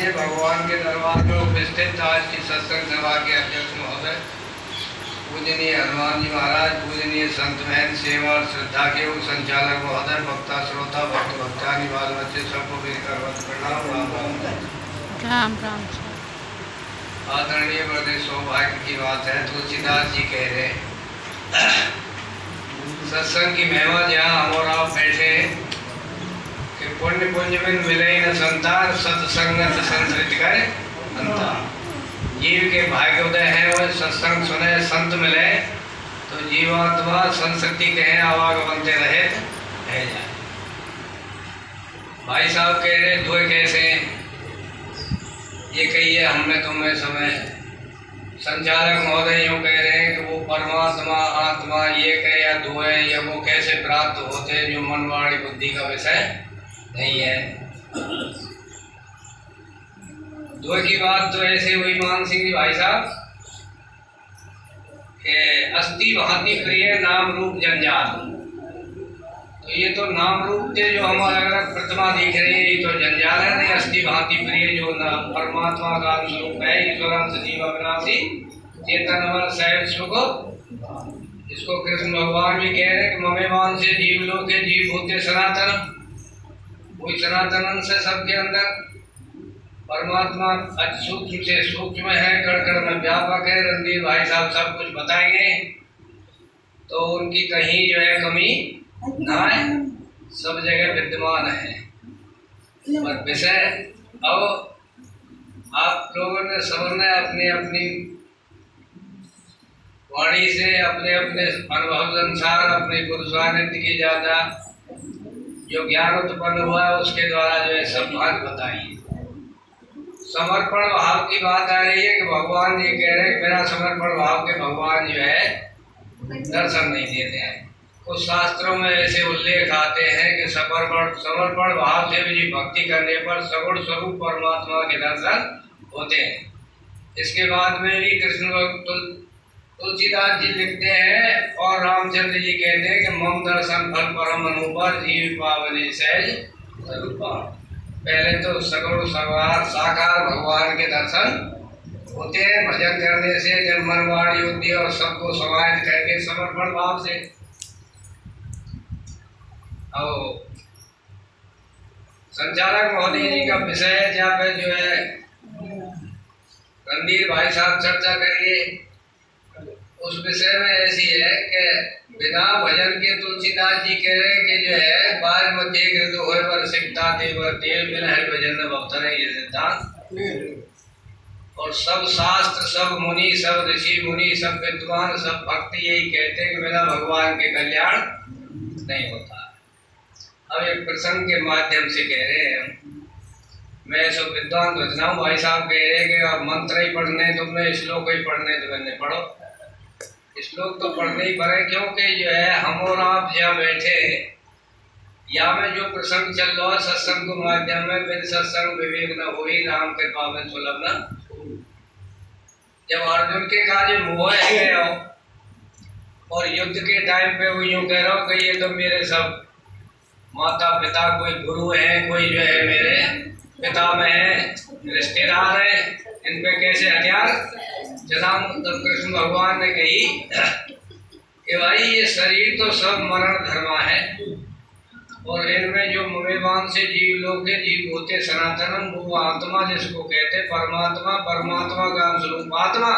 आदरणीय भगवान के दरबार में उपस्थित आज की सत्संग सभा के अध्यक्ष महोदय, पूजनीय हनुमान जी महाराज, पूजनीय संत महंत, सेवा और श्रद्धा के संचालक महोदय, भक्ता श्रोता भक्त भक्तानी बाल बच्चे सबको मिलकर प्रणाम। राम राम राम राम। आदरणीय बड़े सौभाग्य की बात है, तुलसीदास जी कह रहे सत्संग की महिमा जहाँ हम और आप बैठे कि पुण्य पुंज बिन मिले न संतान, सत्संगत संसृत करे अंता। जीव के भाग्योदय है वह सत्संग सुने संत मिले तो जीवात्मा संस्कृति कहे आवागमनते रहे रह जाए। भाई साहब कह रहे दुए कैसे ये कहिए हमने तुम्हें समय। संचालक महोदय यूँ कह रहे हैं कि वो परमात्मा आत्मा ये कहे या दुए या वो कैसे प्राप्त होते हैं जो मनवाड़ी बुद्धि का विषय नहीं है। दुए की बात तो ऐसे हुई मान सिंह जी भाई साहब के अस्थि भांति प्रिय नाम रूप जंजाल। तो ये तो नाम रूप के जो हमारे अलग प्रतिमा दिख रही है ये तो जंजाल है नहीं। अस्थि भांति प्रिय जो परमात्मा का स्वरूप है, ईश्वरांश जीव अविनाशी चेतन सहज सुख, इसको कृष्ण भगवान भी कह रहे हैं कि ममेवान से जीव लोग के जीव होते सनातन। वही सनातन से सबके अंदर परमात्मा सूक्ष्म से सूक्ष्म है, कण कण में व्यापक है। रणधीर भाई साहब सब कुछ बताएंगे तो उनकी कहीं जो है कमी ना है, सब जगह विद्यमान है। पर विषय अब आप लोगों ने समझना अपनी अपनी वाणी से अपने अपने अनुभव अनुसार अपने गुरु सानिध्य की ज्यादा जो ज्ञान उत्पन्न हुआ है उसके द्वारा जो है सब बात बताइए। समर्पण भाव की बात आ रही है कि भगवान ये कह रहे हैं बिना समर्पण भाव के भगवान जो है दर्शन नहीं देते हैं। कुछ शास्त्रों में ऐसे उल्लेख आते हैं कि समर्पण भाव से भी भक्ति करने पर सगुण स्वरूप परमात्मा के दर्शन होते हैं। इसके बाद में भी कृष्ण तुलसीदास जी लिखते हैं और रामचंद्र जी कहते हैं कि मम दर्शन फल परम अनुपर जीव पावने सहज स्वरूपा। पहले तो सगुण साकार भगवान के दर्शन होते हैं भजन करने से, जब मन वाणी होती है और सबको समाहित करके समर्पण भाव से। और संचालक महोदय जी का विषय है जहाँ पे जो है रणधीर भाई साहब चर्चा करिए। उस विषय में ऐसी है कि बिना भजन के तुलसीदास जी कह रहे कि जो है बाल मध्य कृत होए पर सिकता देवर तेल बिना हरि भजन न भवता है ये सिद्धांत। और सब शास्त्र सब मुनि सब ऋषि मुनि सब विद्वान सब भक्त यही कहते हैं कि बिना भगवान के कल्याण नहीं होता। अब एक प्रसंग के माध्यम से कह रहे हैं, मैं सब विद्वान रचना हूँ। भाई साहब कह रहे हैं कि अब मंत्र ही पढ़ने तुमने, श्लोक ही पढ़ने तुम्हें पढ़ो। श्लोक तो पढ़ने ही पड़े क्योंकि जो है हम और आप जहाँ बैठे या में जो प्रसंग चल रहा है सत्संग के माध्यम में बिन सत्संग विवेक न हुई राम कृपा में सुलभ न। जब अर्जुन के कार्य मोह गए हो और युद्ध के टाइम पे वो यूँ कह रहा हो कि ये तो मेरे सब माता पिता कोई गुरु है, कोई जो है मेरे पिता में है, रिश्तेदार है, इन पे कैसे हथियार चलाऊं। तब कृष्ण भगवान ने कही कि भाई ये शरीर तो सब मरण धर्मा है और इनमें जो ममेवान से जीव लोग के जीव होते सनातनम वो आत्मा जिसको कहते परमात्मा, परमात्मा का स्वरूप आत्मा।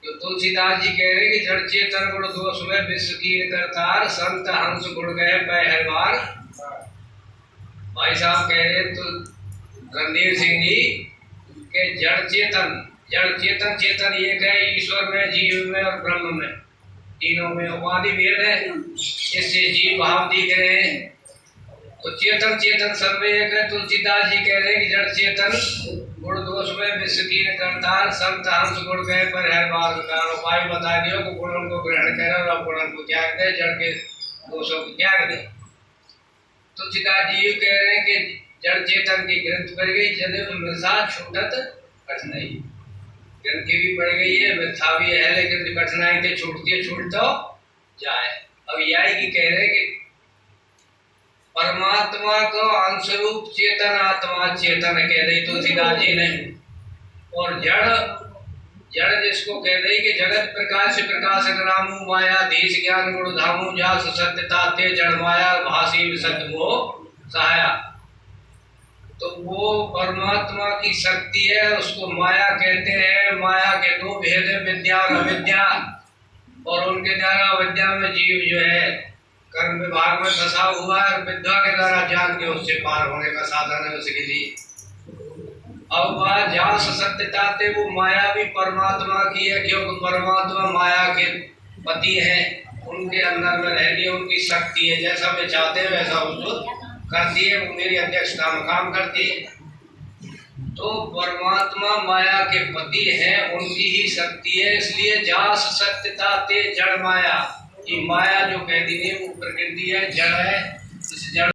जो तुलसीदास जी कह रहे कि जड़ चेतन गुण दोष में विश्व की करतार संत हंस गुण गए पै हर बार। भाई साहब कह रहे तो रणधीर सिंह जी के जड़ चेतन चेतन एक है ईश्वर में, जीव में और ब्रह्म में, तीनों में उपाधि भेद है। इससे जीव भाव दिख रहे हैं तो चेतन सब में एक है। तुलसीदास जी कह रहे हैं कि जड़ चेतन गुण दोष में विश्व की करतार संत हंस गुण गए पर हर बार उपाय बता दियो कि गुणों को ग्रहण करे और गुणों को त्याग दे, जड़ के दोषों को त्याग दे। तुलसीदास जी कह रहे हैं कि जड़ चेतन की ग्रंथ बढ़ गई जब मृषा छूटत कठिनाई। ग्रंथि भी बढ़ गई है, मिथ्या भी है, लेकिन कठिनाई के छूटती है, छूट तो जाए। अब यही की कह रहे कि परमात्मा को अंशरूप चेतन आत्मा चेतन कह रही तुलसीदास जी ने। और जड़ जड़ जिसको कह रही कि जगत प्रकाश प्रकाश रामू मायाधीश ज्ञान गुण धामू जास सत्यता ते जड़ माया भाषी विशद मोह सहाया। तो वो परमात्मा की शक्ति है, उसको माया कहते हैं। माया के दो भेद है, विद्या और अविद्या। और उनके द्वारा अविद्या में जीव जो है कर्म विभाग में फंसा हुआ है, और विद्या के द्वारा ज्ञान के उससे पार होने का साधन है उसके लिए। अब बात जहाँ सत्यता थे, वो माया भी परमात्मा की है, क्योंकि परमात्मा माया के पति हैं। उनके अंदर में रहनी उनकी शक्ति है, जैसा वे चाहते हैं वैसा उसको करती है। वो मेरी अध्यक्षता में काम करती है। तो परमात्मा माया के पति हैं, उनकी ही शक्ति है। इसलिए जास सत्यता ते जड़ माया, ये माया जो कह दी है वो प्रकृति है, जड़ है।